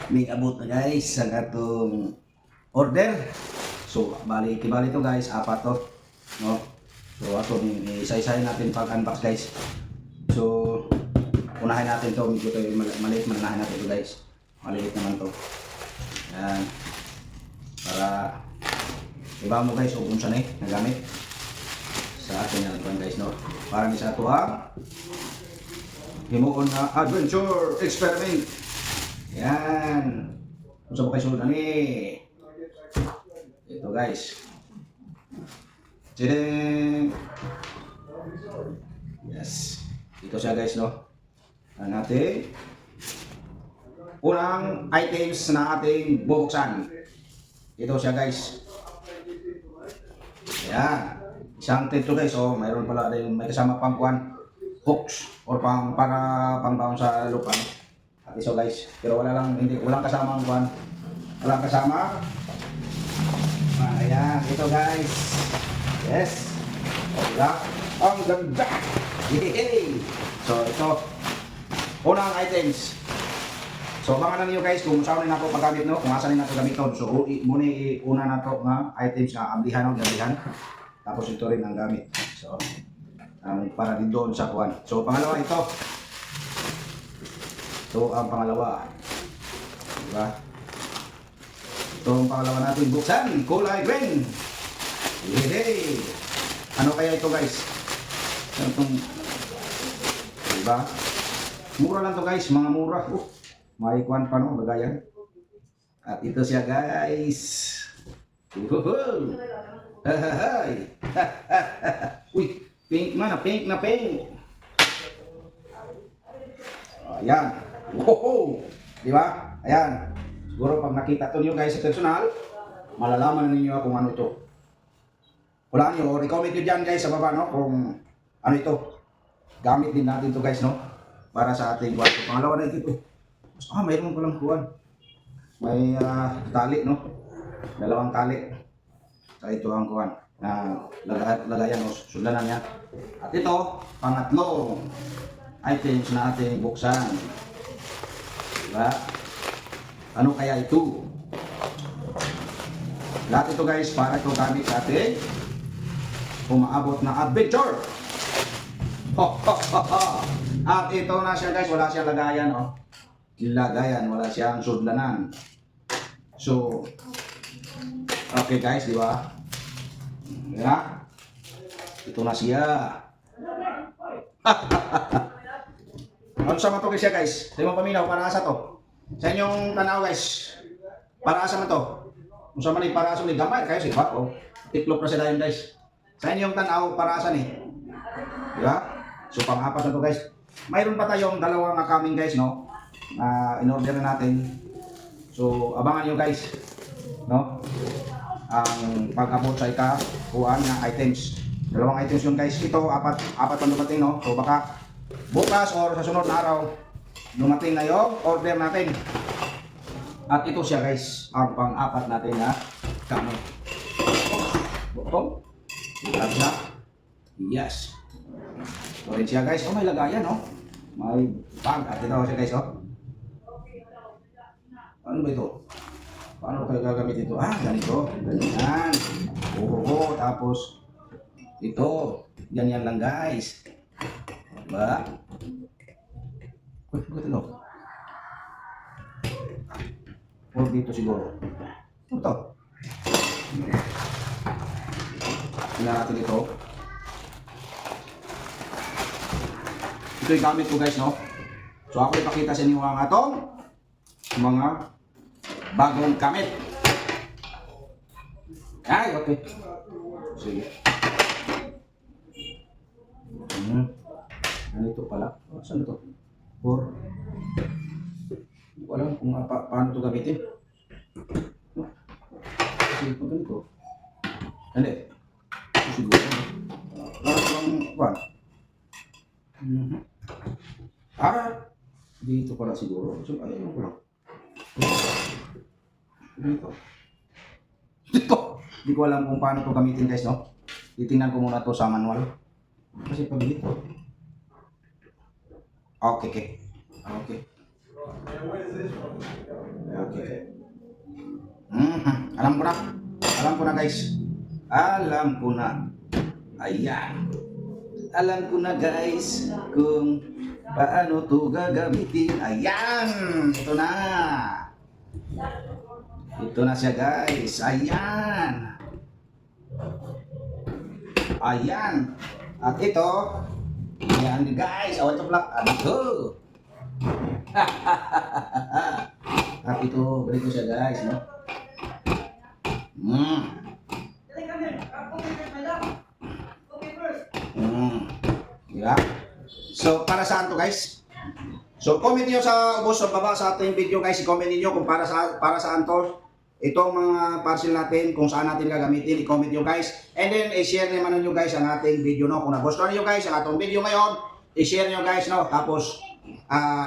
May abot na guys ang atong order. So bali to guys, apat to, no? So ato isa-isahin natin pag-unbox guys. So unahin natin to, medyo to maliit, manahin natin to guys. Maliit naman to. Yan. Para iba mo guys kung saan nagamit sa atin yan guys, no? Para ni sa ato ang himuon na adventure experiment. Yan. Kung saan ba kayo sunod ito guys. Tadang! Yes. Ito siya guys, no? Ang ating unang items na ating bubuksan. Ito siya guys. Yan. Isang tito guys, oh, mayroon pala din, may kasama pang kuwan, hooks or para pangbaon sa lupa. At iso guys, pero walang kasama ang kuwan. Walang kasama. Ayan, ito guys. Yes. Diba? Ang ganda. Yay! So ito, unang items. So abangan na niyo guys kung saan na ako paggamit, no? Kung asan na ako gamiton. So muna una na to nga items na amblihan o gabihan. Tapos ito rin ang gamit. So para din doon sa kuwan. So pangalawa ito. Ito ang pangalawa. Diba? Ito ang pangalawa natin buksan. Kulay green. Yay! Ano kaya ito guys? Itong, diba? Mura lang to guys. Mga mura. May kuwan pa, no? Lagayan. At ito siya guys. Woohoo! Hahahay! Uy! Pink na pink! Ayan! Woohoo! Diba? Ayan! Siguro pag nakita to nyo guys sa personal, malalaman ninyo kung ano ito. Wala nyo, recommend nyo dyan guys sa baba, no? Kung ano ito. Gamit din natin to guys, no? Para sa ating kwarto. Pangalawa na ito. Mayroon palang kuwan. May tali, no? Dalawang tali. So ito ang kuwan na lagayan o sulanan niya. At ito, pangatlong items na ating buksan. Diba? Ano kaya ito? Lahat ito guys, para ito gamit sa ating umaabot na adventure. At ito na siya guys, wala siyang lagayan, oh. Lagayan, wala siyang sudlanan. So, okay guys, di ba? Yan. Ito na siya. Ano sa mato siya guys? Ito yung paminaw, para sa to. Sa inyong tanaw guys, para sa mato. Kung sa man para sa ni gamay kayo si ba? Oh, tiklop na sila yun guys. Sa inyong tanaw, para sa ni. Di ba? So, pang-apat na to guys. Mayroon pa tayong dalawang coming guys, no? In-order na natin. So abangan nyo guys, no? Ang pag-abot sa ikakuhaan na items. Dalawang items yun guys. Ito apat pa dumating, no? So baka bukas or sa sunod na araw dumating na yung order natin. At ito siya guys, ang pang-apat natin na gamit. Bottom. Siya. Yes. So rin siya guys. Oh, may lagayan, no? May bag. At ito siya guys, oh. Ano ba ito? Paano kayo gagamit ito? Ganito. Ganyan. Oo, tapos ito. Ganyan lang guys. Diba? Uy, bakit ito? O dito siguro. Ito. Tingnan natin ito. Ito yung gamit ko guys, no? So ako ipakita sa inyo ang atong mga bagong gamit. Ay, okay. Sige. Ganito pala. Saan ito? Or hindi ko alam kung paano ito gamitin. Sige pa ganito. Hindi. Ito siguro. Parang kuwan. Dito pala siguro. So, ayun ko lang. Dito. Hindi ko alam kung paano ito gamitin guys, no? Titingnan ko muna ito sa manual. Kasi pag dito. Okay. Okay. Alam ko na. Alam ko na guys. Alam ko na. Ayan. Alam ko na guys kung paano to gagamitin. Ayan. Ito na. Ito na siya guys. Ayan. Ayan. At ito. Ayan guys. Awan to plak. Ito. At ito. Ganito siya guys. No? Diba? So, para saan to guys? So, comment niyo sa ubos sa baba sa ating video guys. I-comment niyo kung para saan to. Itong mga parcel natin, kung saan natin gagamitin, i-comment niyo guys. And then, i-share naman niyo guys ang ating video, no? Kung nagustuhan niyo guys ang atong video ngayon, i-share niyo guys, no? Tapos,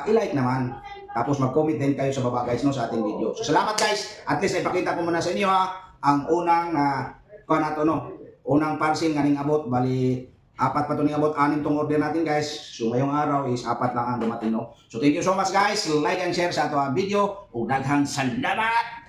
i-like naman. Tapos, mag-comment din kayo sa baba guys, no? Sa ating video. So, salamat guys. At least, ipakita ko muna sa inyo ha, ang unang, unang parcel nga ning abot. Bali, 4 pa ito ning abot, 6 tong order natin guys. So, ngayong araw is 4 lang ang dumating, no? So, thank you so much guys. Like and share sa ato video. Ug daghang salamat!